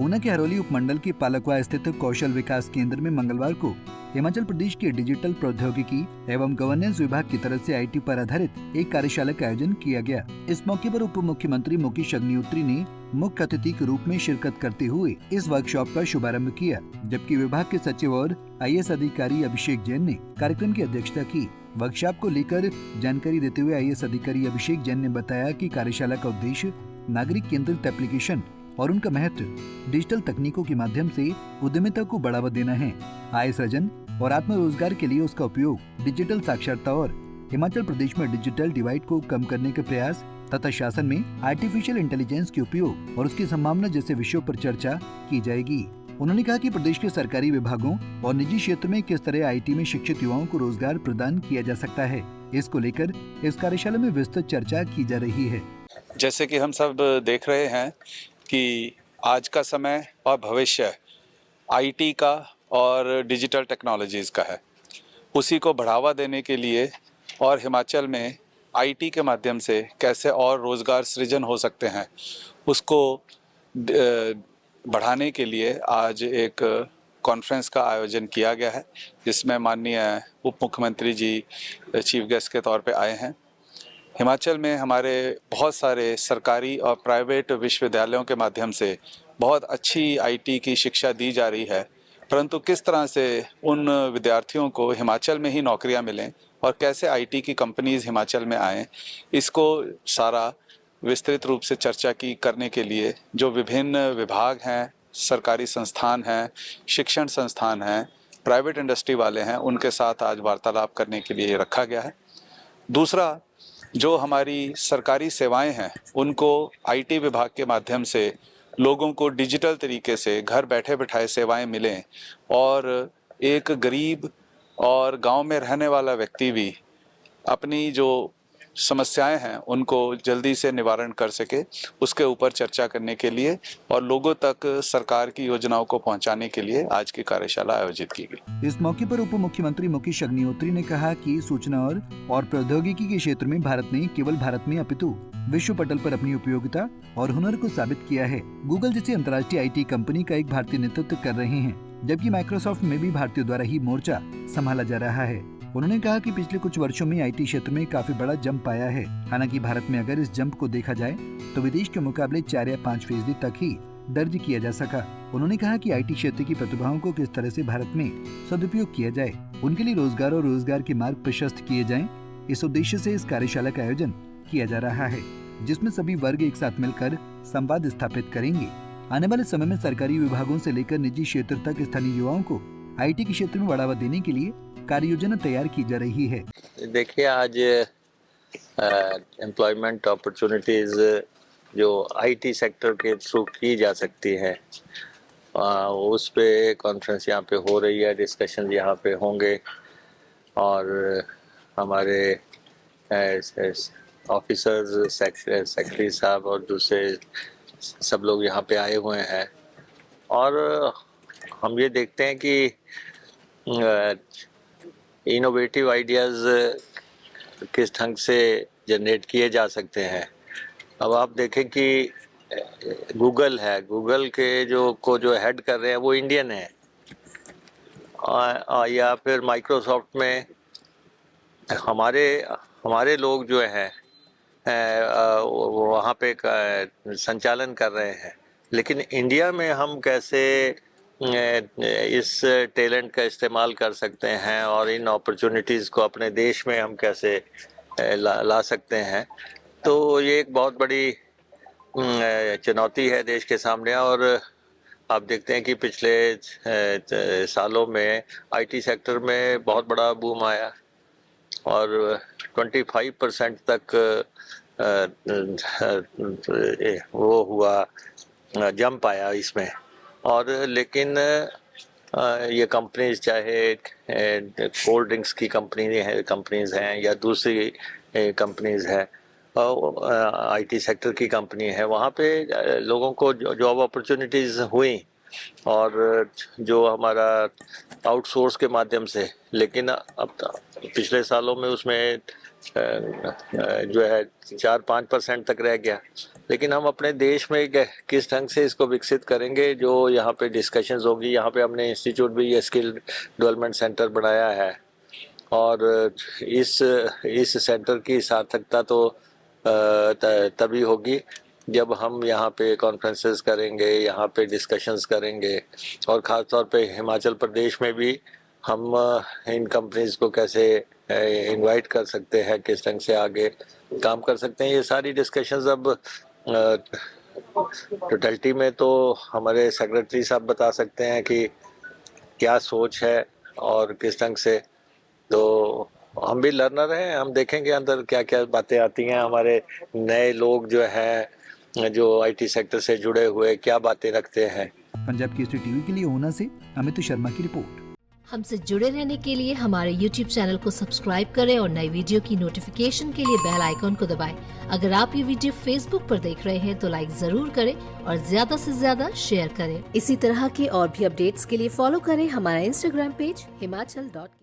ऊना के हरोली उपमंडल के पालकवा स्थित कौशल विकास केंद्र में मंगलवार को हिमाचल प्रदेश के डिजिटल प्रौद्योगिकी एवं गवर्नेंस विभाग की तरफ से आईटी पर आधारित एक कार्यशाला का आयोजन किया गया। इस मौके पर उप मुख्यमंत्री मुकेश अग्निहोत्री ने मुख्य अतिथि के रूप में शिरकत करते हुए इस वर्कशॉप का शुभारंभ किया, जबकि विभाग के सचिव और IAS अधिकारी अभिषेक जैन ने कार्यक्रम की अध्यक्षता की। वर्कशॉप को लेकर जानकारी देते हुए IAS अधिकारी अभिषेक जैन ने बताया कि कार्यशाला का उद्देश्य नागरिक केंद्रित एप्लीकेशन और उनका महत्व डिजिटल तकनीकों के माध्यम से उद्यमिता को बढ़ावा देना है, आय सृजन और आत्मरोजगार के लिए उसका उपयोग, डिजिटल साक्षरता और हिमाचल प्रदेश में डिजिटल डिवाइड को कम करने के प्रयास तथा शासन में आर्टिफिशियल इंटेलिजेंस के उपयोग और उसकी संभावना जैसे विषयों पर चर्चा की जाएगी। उन्होंने कहा कि प्रदेश के सरकारी विभागों और निजी क्षेत्र में किस तरह IT में शिक्षित युवाओं को रोजगार प्रदान किया जा सकता है, इसको लेकर इस कार्यशाला में विस्तृत चर्चा की जा रही है। जैसे कि हम सब देख रहे हैं कि आज का समय और भविष्य IT का और डिजिटल टेक्नोलॉजीज़ का है। उसी को बढ़ावा देने के लिए और हिमाचल में IT के माध्यम से कैसे और रोज़गार सृजन हो सकते हैं, उसको बढ़ाने के लिए आज एक कॉन्फ्रेंस का आयोजन किया गया है, जिसमें माननीय उप मुख्यमंत्री जी चीफ गेस्ट के तौर पे आए हैं। हिमाचल में हमारे बहुत सारे सरकारी और प्राइवेट विश्वविद्यालयों के माध्यम से बहुत अच्छी IT की शिक्षा दी जा रही है, परंतु किस तरह से उन विद्यार्थियों को हिमाचल में ही नौकरियां मिलें और कैसे IT की कंपनीज हिमाचल में आएँ, इसको सारा विस्तृत रूप से चर्चा की करने के लिए जो विभिन्न विभाग हैं, सरकारी संस्थान हैं, शिक्षण संस्थान हैं, प्राइवेट इंडस्ट्री वाले हैं, उनके साथ आज वार्तालाप करने के लिए रखा गया है। दूसरा, जो हमारी सरकारी सेवाएं हैं, उनको IT विभाग के माध्यम से लोगों को डिजिटल तरीके से घर बैठे बिठाए सेवाएं मिलें और एक गरीब और गांव में रहने वाला व्यक्ति भी अपनी जो समस्याएं हैं उनको जल्दी से निवारण कर सके, उसके ऊपर चर्चा करने के लिए और लोगों तक सरकार की योजनाओं को पहुंचाने के लिए आज की कार्यशाला आयोजित की गई। इस मौके पर उप मुख्यमंत्री मुकेश अग्निहोत्री ने कहा कि सूचना और प्रौद्योगिकी के क्षेत्र में भारत ने केवल भारत में अपितु विश्व पटल पर अपनी उपयोगिता और हुनर को साबित किया है। गूगल जैसी अंतर्राष्ट्रीय IT कंपनी का एक भारतीय नेतृत्व कर रहे हैं, जबकि माइक्रोसॉफ्ट में भी भारतीयों द्वारा ही मोर्चा संभाला जा रहा है। उन्होंने कहा कि पिछले कुछ वर्षों में IT क्षेत्र में काफी बड़ा जंप आया है। हालांकि भारत में अगर इस जंप को देखा जाए तो विदेश के मुकाबले 4 या 5% तक ही दर्ज किया जा सका। उन्होंने कहा कि IT क्षेत्र की प्रतिभाओं को किस तरह से भारत में सदुपयोग किया जाए, उनके लिए रोजगार और रोजगार के मार्ग प्रशस्त किए जाएं। इस उद्देश्य से इस कार्यशाला का आयोजन किया जा रहा है, जिसमें सभी वर्ग एक साथ मिलकर संवाद स्थापित करेंगे। आने वाले समय में सरकारी विभागों से लेकर निजी क्षेत्र तक स्थानीय युवाओं को IT के क्षेत्र में बढ़ावा देने के लिए कार्य योजना तैयार की जा रही है। देखिए, आज एम्प्लॉयमेंट अपॉर्चुनिटीज जो IT सेक्टर के थ्रू की जा सकती है, उस पे कॉन्फ्रेंस यहाँ पे हो रही है, डिस्कशन यहाँ पे होंगे और हमारे ऑफिसर्स, सेक्रेटरी साहब और दूसरे सब लोग यहाँ पे आए हुए हैं और हम ये देखते हैं कि इनोवेटिव आइडियाज़ किस ढंग से जनरेट किए जा सकते हैं। अब आप देखें कि गूगल है, गूगल के जो हेड कर रहे हैं वो इंडियन है, या फिर माइक्रोसॉफ्ट में हमारे लोग जो हैं वहाँ पे संचालन कर रहे हैं। लेकिन इंडिया में हम कैसे इस टैलेंट का इस्तेमाल कर सकते हैं और इन अपॉर्चुनिटीज़ को अपने देश में हम कैसे ला सकते हैं, तो ये एक बहुत बड़ी चुनौती है देश के सामने। और आप देखते हैं कि पिछले सालों में IT सेक्टर में बहुत बड़ा बूम आया और 25% तक वो हुआ, जंप आया इसमें। और लेकिन ये कंपनीज, चाहे कोल्ड ड्रिंक्स की कंपनीज हैं या दूसरी कंपनीज हैं, IT सेक्टर की कंपनी है, वहाँ पे लोगों को जॉब अपॉर्चुनिटीज़ हुई और जो हमारा आउटसोर्स के माध्यम से। लेकिन अब पिछले सालों में उसमें जो है 4-5% तक रह गया। लेकिन हम अपने देश में किस ढंग से इसको विकसित करेंगे, जो यहाँ पे डिस्कशंस होगी। यहाँ पे हमने इंस्टीट्यूट भी ये स्किल डेवलपमेंट सेंटर बनाया है, और इस सेंटर की सार्थकता तो तभी होगी जब हम यहाँ पे कॉन्फ्रेंसेस करेंगे, यहाँ पे डिस्कशंस करेंगे, और ख़ास तौर पे हिमाचल प्रदेश में भी हम इन कंपनीज को कैसे इनवाइट कर सकते हैं, किस ढंग से आगे काम कर सकते हैं। ये सारी डिस्कशंस अब टोटलिटी में तो हमारे सेक्रेटरी साहब बता सकते हैं कि क्या सोच है और किस ढंग से। तो हम भी लर्नर हैं, हम देखेंगे अंदर क्या क्या बातें आती हैं। हमारे नए लोग जो हैं, जो आईटी सेक्टर से जुड़े हुए, क्या बातें रखते हैं। पंजाब केसरी टीवी के लिए ऊना से अमित शर्मा की रिपोर्ट। हमसे जुड़े रहने के लिए हमारे YouTube चैनल को सब्सक्राइब करें और नई वीडियो की नोटिफिकेशन के लिए बेल आइकॉन को दबाएं। अगर आप ये वीडियो Facebook पर देख रहे हैं तो लाइक जरूर करें और ज्यादा से ज्यादा शेयर करें। इसी तरह के और भी अपडेट्स के लिए फॉलो करें हमारा Instagram पेज himachal.ke।